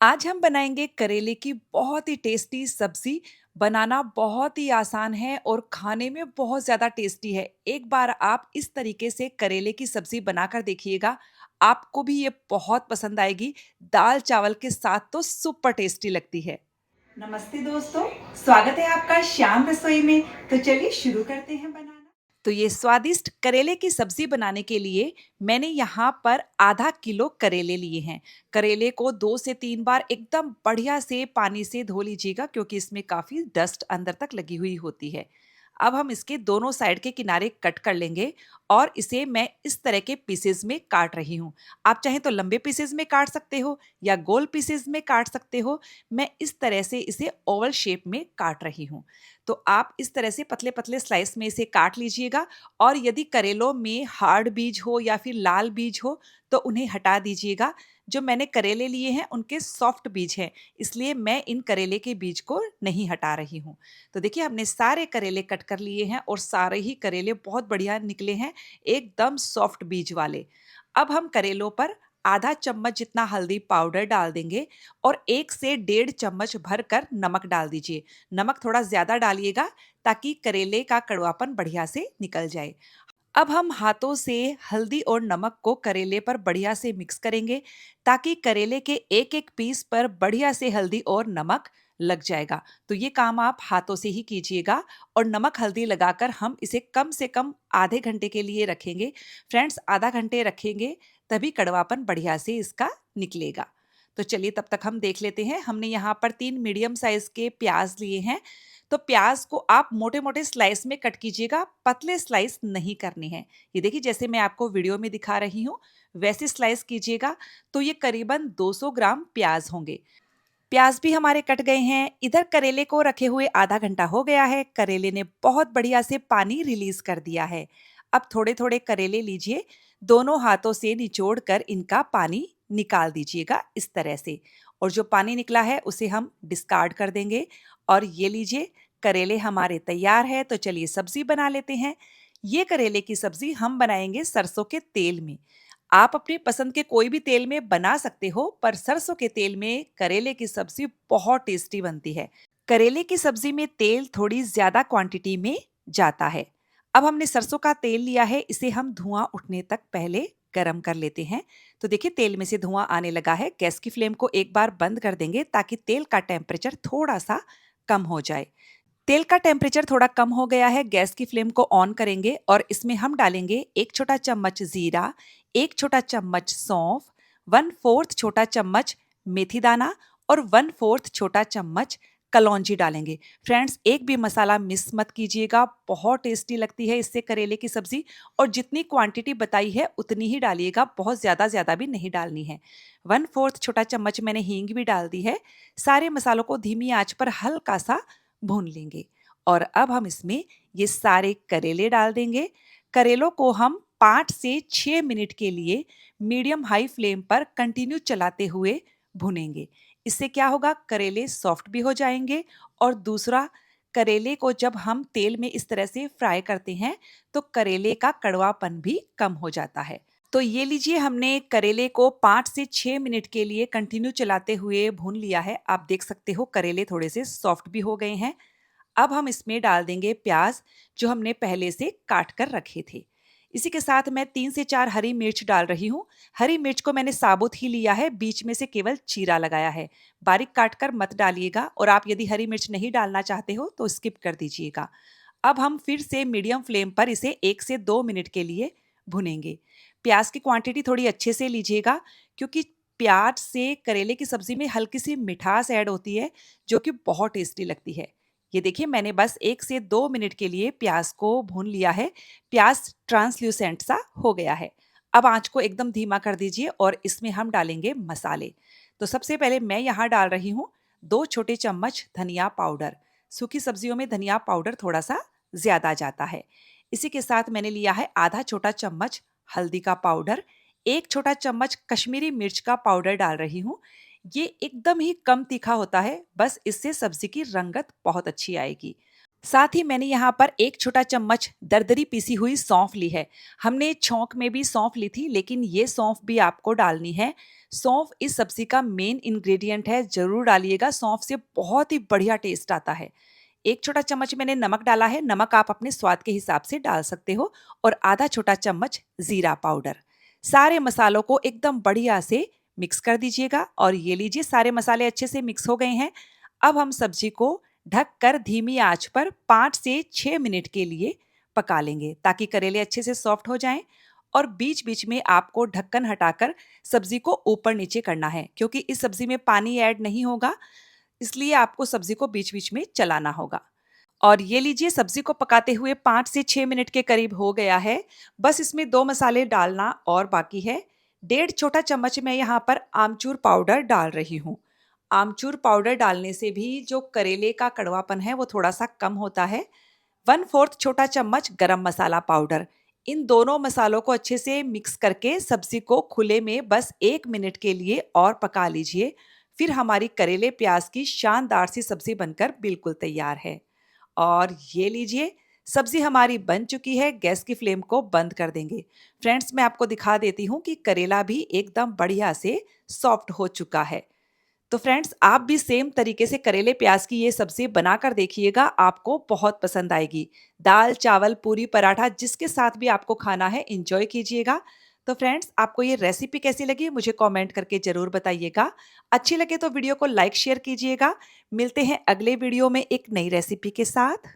आज हम बनाएंगे करेले की बहुत ही टेस्टी सब्जी। बनाना बहुत ही आसान है और खाने में बहुत ज़्यादा टेस्टी है। एक बार आप इस तरीके से करेले की सब्जी बनाकर देखिएगा, आपको भी ये बहुत पसंद आएगी। दाल चावल के साथ तो सुपर टेस्टी लगती है। नमस्ते दोस्तों, स्वागत है आपका श्याम रसोई में। तो चलिए शुरू करते हैं बनाना। तो ये स्वादिष्ट करेले की सब्जी बनाने के लिए मैंने यहाँ पर आधा किलो करेले लिए हैं। करेले को 2 से 3 बार एकदम बढ़िया से पानी से धो लीजिएगा, क्योंकि इसमें काफ़ी डस्ट अंदर तक लगी हुई होती है। अब हम इसके दोनों साइड के किनारे कट कर लेंगे और इसे मैं इस तरह के पीसेस में काट रही हूँ। आप चाहें तो लंबे पीसेस में काट सकते हो या गोल पीसेस में काट सकते हो। मैं इस तरह से इसे ओवल शेप में काट रही हूँ। तो आप इस तरह से पतले-पतले स्लाइस में इसे काट लीजिएगा और यदि करेलों में हार्ड बीज हो या फिर लाल बीज हो तो उन्हें हटा दीजिएगा। जो मैंने करेले लिए हैं उनके सॉफ्ट बीज हैं, इसलिए मैं इन करेले के बीज को नहीं हटा रही हूँ। तो देखिए, हमने सारे करेले कट कर लिए हैं और सारे ही करेले बहुत बढ़िया निकले हैं, एकदम सॉफ्ट बीज वाले। अब हम करेलों पर आधा चम्मच जितना हल्दी पाउडर डाल देंगे और 1 से डेढ़ चम्मच भरकर नमक डाल दीजिए। नमक थोड़ा ज़्यादा डालिएगा ताकि करेले का कड़वापन बढ़िया से निकल जाए। अब हम हाथों से हल्दी और नमक को करेले पर बढ़िया से मिक्स करेंगे ताकि करेले के एक एक पीस पर बढ़िया से हल्दी और नमक लग जाएगा। तो ये काम आप हाथों से ही कीजिएगा और नमक हल्दी लगाकर हम इसे कम से कम आधे घंटे के लिए रखेंगे। फ्रेंड्स, आधा घंटे रखेंगे तभी कड़वापन बढ़िया से इसका निकलेगा। तो चलिए तब तक हम देख लेते हैं। हमने यहाँ पर 3 मीडियम साइज के प्याज लिए हैं। तो प्याज को आप मोटे-मोटे स्लाइस में कट कीजिएगा, पतले स्लाइस नहीं करने हैं। ये देखिए, जैसे मैं आपको वीडियो में दिखा रही हूँ, वैसे स्लाइस कीजिएगा। तो ये करीबन 200 ग्राम प्याज होंगे। प्याज भी हमारे कट गए हैं। इधर करेले को रखे हुए आधा घंटा हो गया है। करेले ने बहुत बढ़िया से पानी रिलीज कर दिया है। अब थोड़े-थोड़े करेले लीजिए, दोनों हाथों से निचोड़कर इनका पानी निकाल दीजिएगा इस तरह से। और जो पानी निकला है उसे हम डिस्कार्ड कर देंगे। और ये लीजिए, करेले हमारे तैयार है। तो चलिए सब्जी बना लेते हैं। ये करेले की सब्जी हम बनाएंगे सरसों के तेल में। आप अपनी पसंद के कोई भी तेल में बना सकते हो, पर सरसों के तेल में करेले की सब्जी बहुत टेस्टी बनती है। करेले की सब्जी में तेल थोड़ी ज़्यादा क्वांटिटी में जाता है। अब हमने सरसों का तेल लिया है, इसे हम धुआं उठने तक पहले गरम कर लेते हैं। तो देखिए, तेल में से धुआं आने लगा है। गैस की फ्लेम को एक बार बंद कर देंगे ताकि तेल का टेम्परेचर थोड़ा-सा कम हो जाए। तेल का टेम्परेचर थोड़ा कम हो गया है, गैस की फ्लेम को ऑन करेंगे और इसमें हम डालेंगे 1 छोटा चम्मच जीरा, 1 छोटा चम्मच सौंफ, 1/4 छोटा चम्मच मेथी दाना और 1/4 छोटा चम्मच कलौंजी डालेंगे। फ्रेंड्स, एक भी मसाला मिस मत कीजिएगा, बहुत टेस्टी लगती है इससे करेले की सब्जी। और जितनी क्वांटिटी बताई है उतनी ही डालिएगा, बहुत ज़्यादा भी नहीं डालनी है। 1/4 छोटा चम्मच मैंने हींग भी डाल दी है। सारे मसालों को धीमी आंच पर हल्का सा भून लेंगे और अब हम इसमें ये सारे करेले डाल देंगे। करेलों को हम 5 से 6 मिनट के लिए मीडियम हाई फ्लेम पर कंटिन्यू चलाते हुए भुनेंगे। इससे क्या होगा, करेले सॉफ्ट भी हो जाएंगे और दूसरा, करेले को जब हम तेल में इस तरह से फ्राई करते हैं तो करेले का कड़वापन भी कम हो जाता है। तो ये लीजिए, हमने करेले को 5 से 6 मिनट के लिए कंटिन्यू चलाते हुए भून लिया है। आप देख सकते हो करेले थोड़े से सॉफ्ट भी हो गए हैं। अब हम इसमें डाल देंगे प्याज, जो हमने पहले से काट कर रखे थे। इसी के साथ मैं 3 से 4 हरी मिर्च डाल रही हूँ। हरी मिर्च को मैंने साबुत ही लिया है, बीच में से केवल चीरा लगाया है। बारीक काट कर मत डालिएगा और आप यदि हरी मिर्च नहीं डालना चाहते हो तो स्किप कर दीजिएगा। अब हम फिर से मीडियम फ्लेम पर इसे 1 से 2 मिनट के लिए भुनेंगे। प्याज की क्वांटिटी थोड़ी अच्छे से लीजिएगा, क्योंकि प्याज से करेले की सब्जी में हल्की सी मिठास ऐड होती है, जो कि बहुत टेस्टी लगती है। ये देखिए, मैंने बस 1 से 2 मिनट के लिए प्याज को भून लिया है। प्याज ट्रांसल्यूसेंट सा हो गया है। अब आँच को एकदम धीमा कर दीजिए और इसमें हम डालेंगे मसाले। तो सबसे पहले मैं यहाँ डाल रही हूँ 2 छोटे चम्मच धनिया पाउडर। सूखी सब्जियों में धनिया पाउडर थोड़ा-सा ज़्यादा जाता है। इसी के साथ मैंने लिया है आधा छोटा चम्मच हल्दी का पाउडर, 1 छोटा चम्मच कश्मीरी मिर्च का पाउडर डाल रही हूँ। ये एकदम ही कम तीखा होता है, बस इससे सब्जी की रंगत बहुत अच्छी आएगी। साथ ही मैंने यहाँ पर एक छोटा चम्मच दरदरी पीसी हुई सौंफ ली है। हमने छौंक में भी सौंफ ली थी, लेकिन ये सौंफ भी आपको डालनी है। सौंफ इस सब्जी का मेन इंग्रेडिएंट है, ज़रूर डालिएगा। सौंफ से बहुत ही बढ़िया टेस्ट आता है। एक छोटा चम्मच मैंने नमक डाला है, नमक आप अपने स्वाद के हिसाब से डाल सकते हो, और आधा छोटा चम्मच ज़ीरा पाउडर। सारे मसालों को एकदम बढ़िया से मिक्स कर दीजिएगा और ये लीजिए सारे मसाले अच्छे से मिक्स हो गए हैं। अब हम सब्जी को ढककर धीमी आंच पर 5 से 6 मिनट के लिए पका लेंगे, ताकि करेले अच्छे से सॉफ्ट हो जाएं। और बीच-बीच में आपको ढक्कन हटाकर सब्जी को ऊपर-नीचे करना है, क्योंकि इस सब्जी में पानी ऐड नहीं होगा, इसलिए आपको सब्जी को बीच-बीच में चलाना होगा। और ये लीजिए सब्जी को पकाते हुए 5 से 6 मिनट के करीब हो गया है। बस इसमें 2 मसाले डालना और बाकी है। डेढ़ छोटा चम्मच मैं यहाँ पर आमचूर पाउडर डाल रही हूँ। आमचूर पाउडर डालने से भी जो करेले का कड़वापन है वो थोड़ा-सा कम होता है। 1/4 छोटा चम्मच गरम मसाला पाउडर। इन दोनों मसालों को अच्छे से मिक्स करके सब्जी को खुले में बस 1 मिनट के लिए और पका लीजिए। फिर हमारी करेले प्याज की शानदार सी सब्जी बनकर बिल्कुल तैयार है। और ये लीजिए सब्जी हमारी बन चुकी है, गैस की फ्लेम को बंद कर देंगे। फ्रेंड्स, मैं आपको दिखा देती हूँ कि करेला भी एकदम बढ़िया से सॉफ्ट हो चुका है। तो फ्रेंड्स, आप भी सेम तरीके से करेले प्याज की ये सब्जी बनाकर देखिएगा, आपको बहुत पसंद आएगी। दाल, चावल, पूरी, पराठा जिसके साथ भी आपको खाना है एंजॉय कीजिएगा। तो फ्रेंड्स, आपको ये रेसिपी कैसी लगी मुझे कमेंट करके ज़रूर बताइएगा। अच्छी लगे तो वीडियो को लाइक शेयर कीजिएगा। मिलते हैं अगले वीडियो में एक नई रेसिपी के साथ।